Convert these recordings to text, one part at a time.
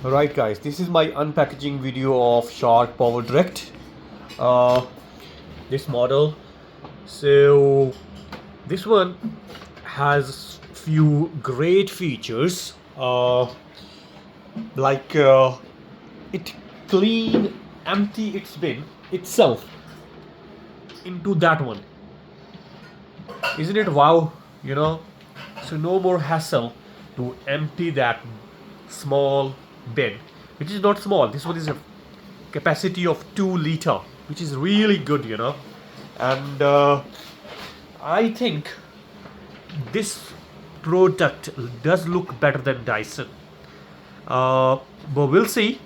Right guys, this is my unpackaging video of Shark Power Direct, this model. So this one has few great features, like it clean empty its bin itself into that one. Isn't it wow? So no more hassle to empty that small bin, which is not small. This one is a capacity of 2 liter, which is really good, and I think this product does look better than Dyson, but we'll see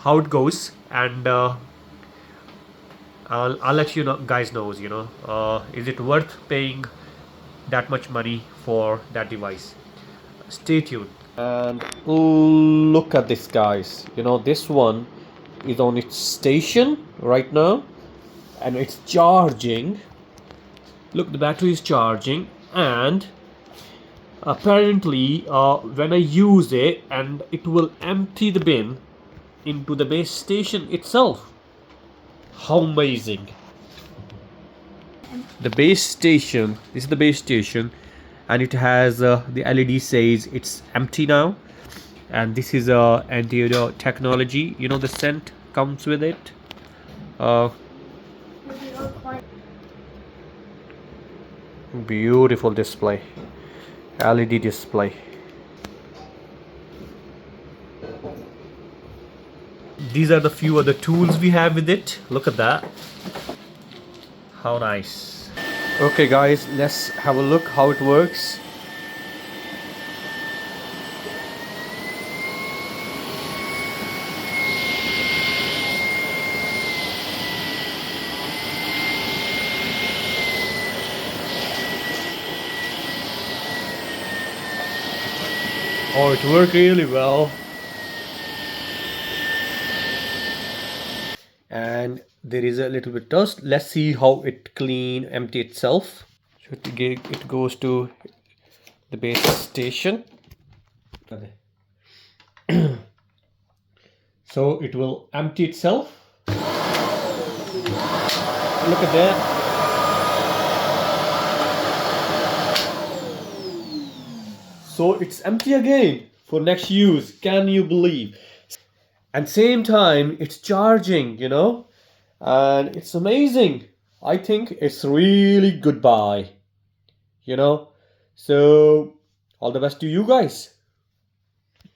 how it goes, and I'll let you know guys knows, is it worth paying that much money for that device. Stay tuned. And look at this guys, this one is on its station right now and it's charging. Look, the battery is charging, and apparently when I use it, and it will empty the bin into the base station itself. How amazing. The base station, this is the base station, and it has the LED says it's empty now, and this is anti-odor technology. The scent comes with it. Beautiful display, LED display. These are the few other tools we have with it. Look at that, how nice. Okay guys, let's have a look how it works. Oh, it worked really well. And there is a little bit dust. Let's see how it empty itself. So it goes to the base station. So it will empty itself. Look at that. So it's empty again for next use. Can you believe? And same time it's charging, and it's amazing. I think it's really good buy, so all the best to you guys.